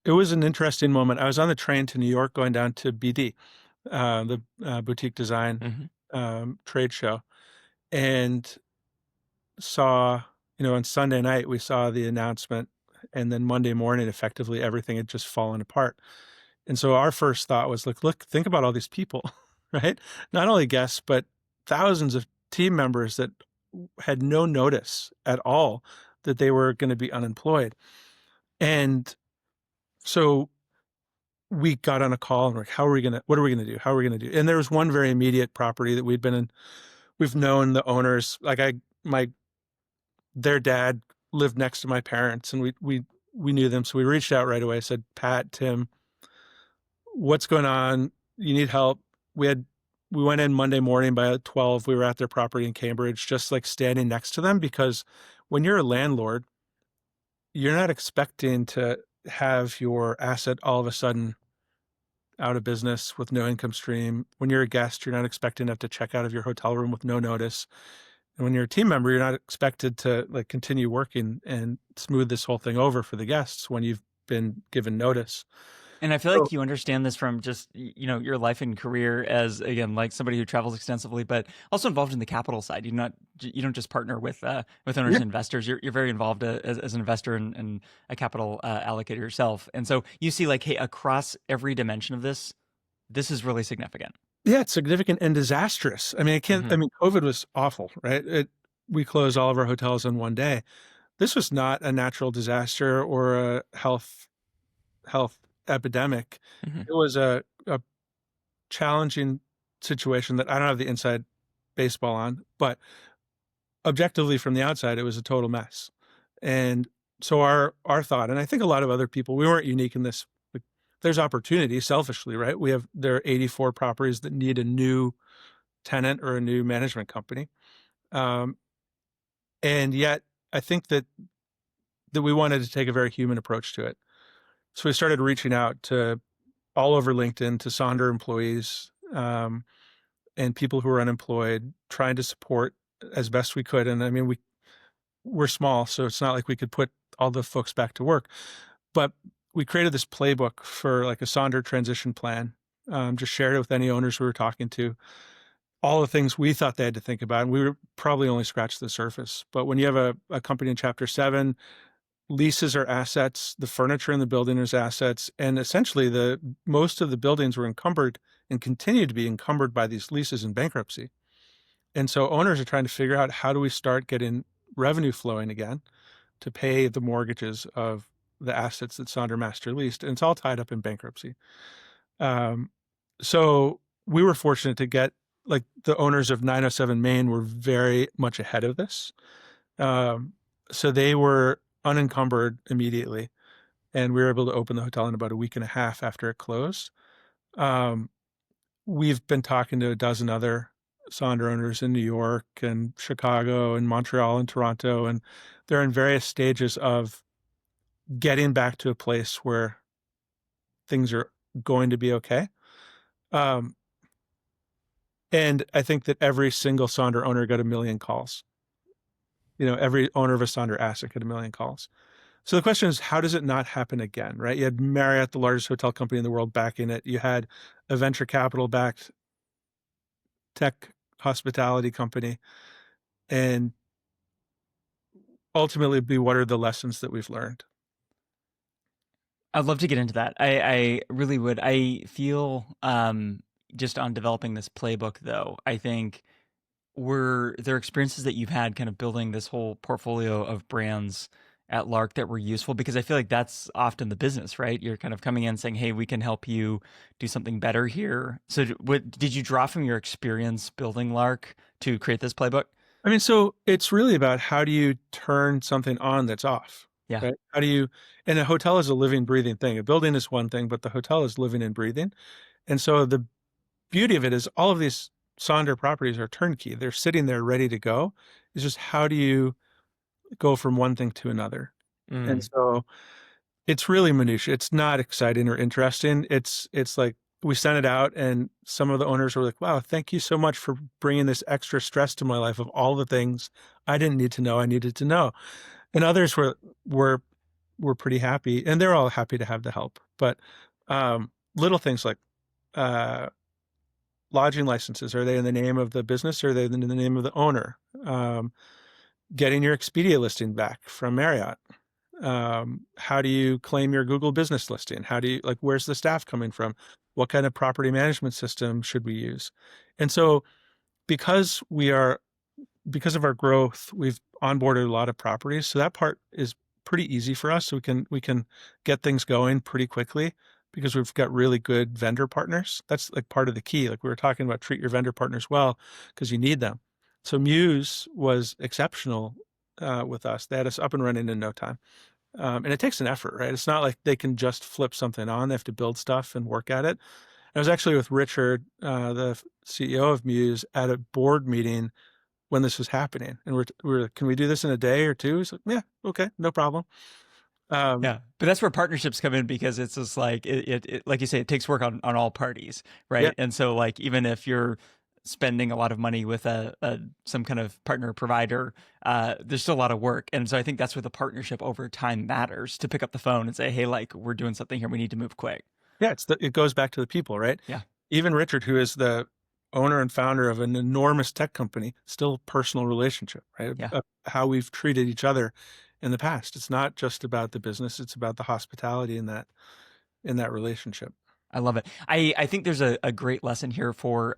It was an interesting moment. I was on the train to New York going down to BD, the boutique design Hmm. trade show, and saw, on Sunday night, we saw the announcement, and then Monday morning, effectively everything had just fallen apart. And so our first thought was like, look, think about all these people, right? Not only guests, but thousands of team members that had no notice at all that they were going to be unemployed. And so we got on a call and we're like, what are we going to do? How are we going to do? And there was one very immediate property that we'd been in. We've known the owners. Their dad lived next to my parents, and we knew them. So we reached out right away, said, Pat, Tim, what's going on? You need help. We went in Monday morning by 12. We were at their property in Cambridge, just like standing next to them, because when you're a landlord, you're not expecting to have your asset all of a sudden out of business with no income stream. When you're a guest, you're not expecting to have to check out of your hotel room with no notice. And when you're a team member, you're not expected to like continue working and smooth this whole thing over for the guests when you've been given notice. And I feel So like you understand this from just your life and career as, again, like somebody who travels extensively, but also involved in the capital side. You don't just partner with owners yeah, and investors. You're very involved as an investor and a capital allocator yourself. And so you see, like, hey, across every dimension of this is really significant. yeah, it's significant and disastrous. I mean, Hmm. COVID was awful, right? We closed all of our hotels in one day. This was not a natural disaster or a health epidemic. Hmm. It was a challenging situation that I don't have the inside baseball on, but objectively from the outside, it was a total mess. And so our thought, and I think a lot of other people, we weren't unique in this. Like, there's opportunity selfishly, right? There are 84 properties that need a new tenant or a new management company. Um, and yet I think that we wanted to take a very human approach to it. So we started reaching out to all over LinkedIn to Sonder employees, and people who are unemployed, trying to support as best we could. And I mean, we're small, so it's not like we could put all the folks back to work, but we created this playbook for like a Sonder transition plan. Just shared it with any owners we were talking to, all the things we thought they had to think about. And we were probably only scratched the surface. But when you have a company in Chapter 7, leases are assets, the furniture in the building is assets, and essentially the most of the buildings were encumbered and continue to be encumbered by these leases in bankruptcy. And so owners are trying to figure out, how do we start getting revenue flowing again to pay the mortgages of the assets that Sonder Master leased, and it's all tied up in bankruptcy. Um, so we were fortunate to get, like, the owners of 907 Main were very much ahead of this. Um, so they were unencumbered immediately, and we were able to open the hotel in about a week and a half after it closed. Um, we've been talking to a dozen other Sonder owners in New York and Chicago and Montreal and Toronto, and they're in various stages of getting back to a place where things are going to be okay. Um, and I think that every single Sonder owner got a million calls. Every owner of a Sonder asset got a million calls. So the question is, how does it not happen again, right? You had Marriott, the largest hotel company in the world, backing it. You had a venture capital backed tech hospitality company. And ultimately, what are the lessons that we've learned? I'd love to get into that. I really would. I feel just on developing this playbook, though, I think were there experiences that you've had kind of building this whole portfolio of brands at Lark that were useful? Because I feel like that's often the business, right? You're kind of coming in saying, "Hey, we can help you do something better here." So, what did you draw from your experience building Lark to create this playbook? I mean, so it's really about, how do you turn something on that's off, Yeah. right? And a hotel is a living, breathing thing. A building is one thing, but the hotel is living and breathing. And so the beauty of it is, all of these Sonder properties are turnkey. They're sitting there ready to go. It's just, how do you go from one thing to another? And Mm. so it's really minutia. It's not exciting or interesting. It's like, we sent it out, and some of the owners were like, "Wow, thank you so much for bringing this extra stress to my life of all the things I didn't need to know I needed to know." And others were were pretty happy, and they're all happy to have the help. But little things like uh, lodging licenses, are they in the name of the business, or are they in the name of the owner? Getting your Expedia listing back from Marriott. How do you claim your Google business listing? How do you, like, where's the staff coming from? What kind of property management system should we use? And so because because of our growth, we've onboarded a lot of properties. So that part is pretty easy for us. So we can get things going pretty quickly because we've got really good vendor partners. That's like part of the key. Like we were talking about, treat your vendor partners well because you need them. So Muse was exceptional with us. They had us up and running in no time. And it takes an effort, right? It's not like they can just flip something on. They have to build stuff and work at it. I was actually with Richard, the CEO of Muse, at a board meeting when this was happening, and we're like, can we do this in a day or two? He's like, yeah, okay, no problem. Yeah, but that's where partnerships come in because it's just like like you say, it takes work on all parties, Yeah, right? And so like even if you're spending a lot of money with a some kind of partner provider, there's still a lot of work, and so I think that's where the partnership over time matters to pick up the phone and say, hey, like we're doing something here, we need to move quick. yeah, it goes back to the people, right? Yeah, Even Richard, who is the owner and founder of an enormous tech company, still personal relationship, right? yeah. How we've treated each other in the past. It's not just about the business; it's about the hospitality in that relationship. I love it. I think there's a great lesson here for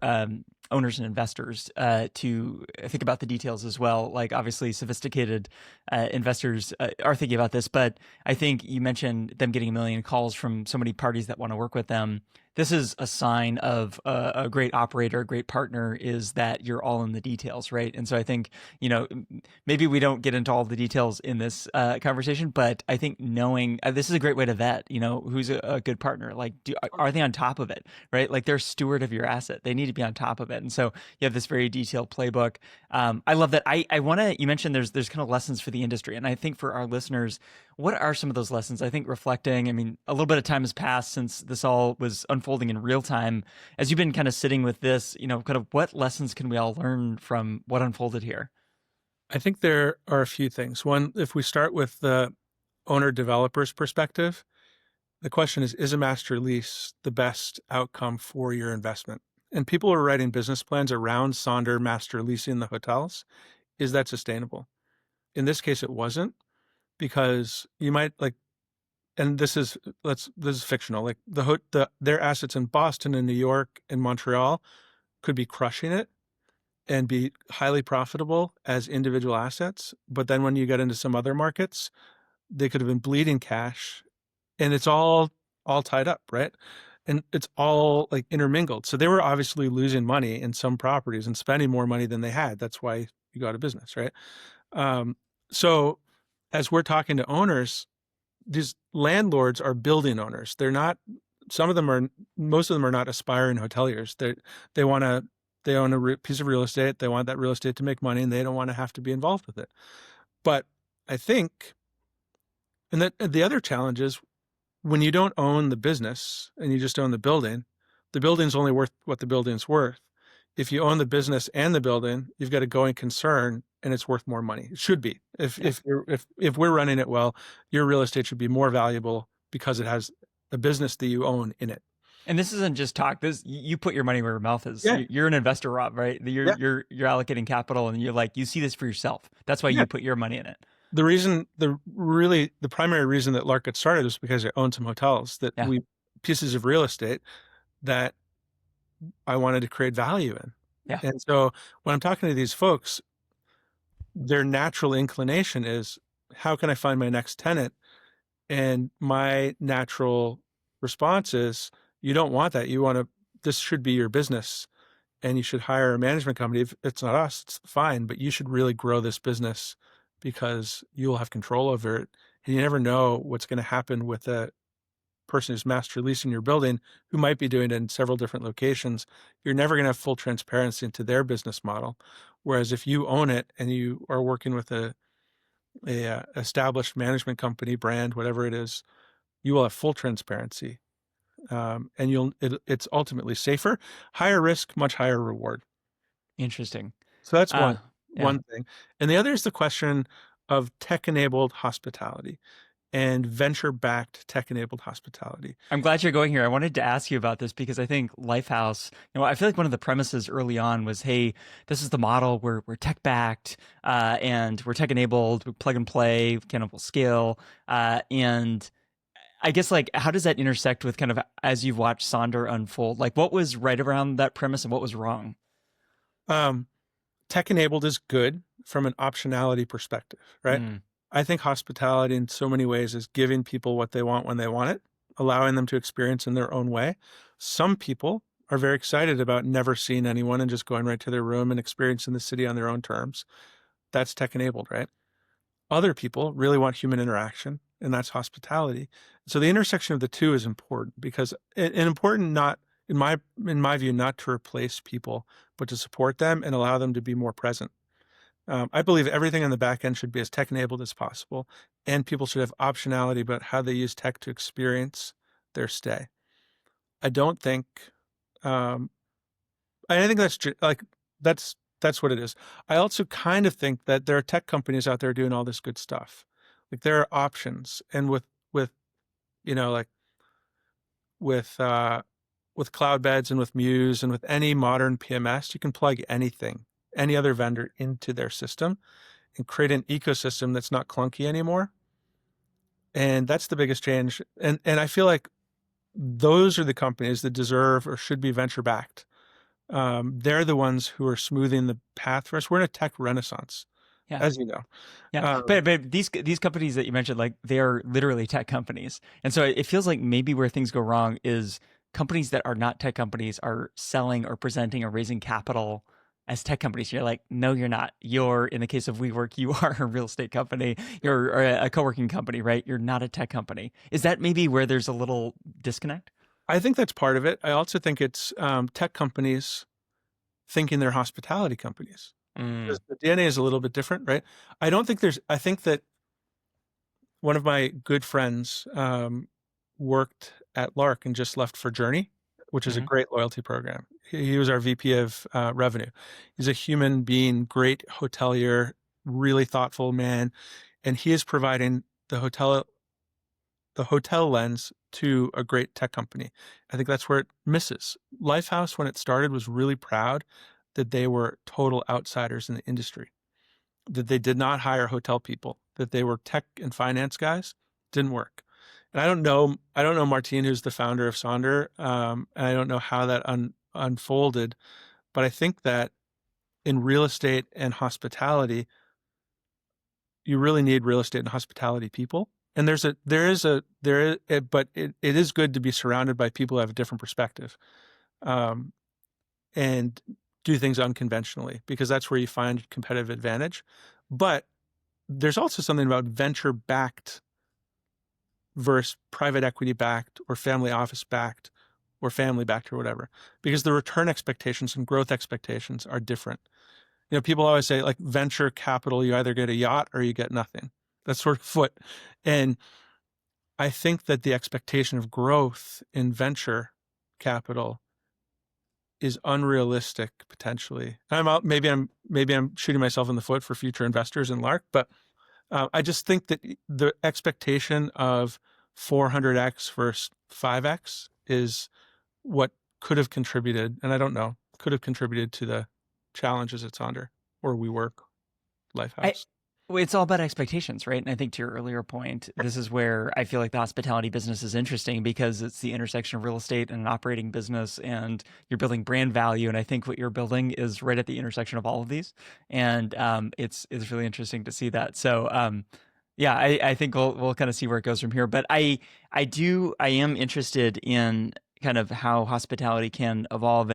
owners and investors to think about the details as well. Like obviously sophisticated investors are thinking about this, but I think you mentioned them getting a million calls from so many parties that want to work with them. This is a sign of a great operator, a great partner is that you're all in the details, right? And so I think, maybe we don't get into all the details in this conversation, but I think knowing this is a great way to vet, who's a good partner. Like, are they on top of it, right? Like they're steward of your asset. They need to be on top of it. And so you have this very detailed playbook. I love that. I want to, you mentioned there's kind of lessons for the industry. And I think for our listeners, what are some of those lessons? I think reflecting, I mean, a little bit of time has passed since this all was unfolding in real time. As you've been kind of sitting with this, kind of what lessons can we all learn from what unfolded here? I think there are a few things. One, if we start with the owner developer's perspective, the question is a master lease the best outcome for your investment? And people are writing business plans around Sonder master leasing the hotels. Is that sustainable? In this case, it wasn't, because you might like, and this is fictional. Like their assets in Boston and New York and Montreal could be crushing it and be highly profitable as individual assets. But then when you get into some other markets, they could have been bleeding cash, and it's all tied up, right? And it's all like intermingled. So they were obviously losing money in some properties and spending more money than they had. That's why you go out of business, right? Um, so as we're talking to owners, these landlords are building owners. They're not. Some of them are. Most of them are not aspiring hoteliers. They want to. They own a piece of real estate. They want that real estate to make money, and they don't want to have to be involved with it. But I think, and that the other challenge is when you don't own the business and you just own the building's only worth what the building's worth. If you own the business and the building, you've got a going concern and it's worth more money. It should be. Yeah. If we're running it well, your real estate should be more valuable because it has a business that you own in it. And this isn't just talk. This you put your money where your mouth is. Yeah. You're an investor, Rob, right? Yeah. You're allocating capital, and you're like you see this for yourself. That's why Yeah. you put your money in it. The primary reason that Lark got started was because I owned some hotels Yeah, pieces of real estate that I wanted to create value in. yeah, And so when I'm talking to these folks, their natural inclination is, how can I find my next tenant? And my natural response is, you don't want that. This should be your business, and you should hire a management company. If it's not us, it's fine, but you should really grow this business because you'll have control over it. And you never know what's going to happen with a person who's master leasing your building, who might be doing it in several different locations. You're never going to have full transparency into their business model. Whereas if you own it and you are working with a established management company, brand, whatever it is, you will have full transparency. And it's ultimately safer, higher risk, much higher reward. interesting. So that's Yeah, one thing. And the other is the question of tech-enabled hospitality. and venture-backed tech-enabled hospitality. I'm glad you're going here. I wanted to ask you about this because I think Lifehouse, I feel like one of the premises early on was, hey, this is the model. We're tech backed, and we're tech enabled, we plug and play, kind of will scale. And I guess, like, how does that intersect with kind of as you've watched Sonder unfold? Like, what was right around that premise and what was wrong? Um, Tech-enabled is good from an optionality perspective, right? Mm, I think hospitality in so many ways is giving people what they want when they want it, allowing them to experience in their own way. Some people are very excited about never seeing anyone and just going right to their room and experiencing the city on their own terms. That's tech-enabled, right? Other people really want human interaction, and that's hospitality. So the intersection of the two is important because and important not in my view not to replace people, but to support them and allow them to be more present. I believe everything on the back end should be as tech enabled as possible, and people should have optionality about how they use tech to experience their stay. I don't think, um, I think that's what it is. I also kind of think that there are tech companies out there doing all this good stuff. Like there are options, and with you know like with with cloud beds and with Muse and with any modern PMS, you can plug anything, any other vendor into their system and create an ecosystem that's not clunky anymore. And that's the biggest change. And I feel like those are the companies that deserve or should be venture backed. They're the ones who are smoothing the path for us. We're in a tech renaissance, yeah. as you know. Yeah, Um, but these companies that you mentioned, like, they are literally tech companies, and so it feels like maybe where things go wrong is companies that are not tech companies are selling or presenting or raising capital as tech companies. You're like, no, you're not. You're, in the case of WeWork, you are a real estate company. You're a co-working company, right? You're not a tech company. Is that maybe where there's a little disconnect? I think that's part of it. I also think it's tech companies thinking they're hospitality companies. Mm, Because the DNA is a little bit different, right? I don't think there's, I think that one of my good friends worked at Lark and just left for Journey, which is a hmm great loyalty program. He was our VP of revenue. He's a human being, great hotelier, really thoughtful man, and he is providing the hotel lens to a great tech company. I think that's where it misses. Lifehouse, when it started, was really proud that they were total outsiders in the industry, that they did not hire hotel people, that they were tech and finance guys. Didn't work. And I don't know Martine, who's the founder of Sonder, and I don't know how that unfolded, but I think that in real estate and hospitality, you really need real estate and hospitality people. And but it is good to be surrounded by people who have a different perspective, um, and do things unconventionally because that's where you find competitive advantage. But there's also something about venture backed versus private equity backed or family office backed or family backed or whatever, because the return expectations and growth expectations are different. People always say like venture capital, you either get a yacht or you get nothing. That's sort of what, and I think that the expectation of growth in venture capital is unrealistic potentially. I'm out, maybe I'm shooting myself in the foot for future investors in Lark, but I just think that the expectation of 400x versus 5x is what could have contributed, and I don't know, could have contributed to the challenges it's under, or WeWork, I Lifehouse. well, it's all about expectations, right? And I think to your earlier point, this is where I feel like the hospitality business is interesting because it's the intersection of real estate and an operating business, and you're building brand value. And I think what you're building is right at the intersection of all of these, and it's really interesting to see that. So yeah, I think we'll kind of see where it goes from here. But I am interested in kind of how hospitality can evolve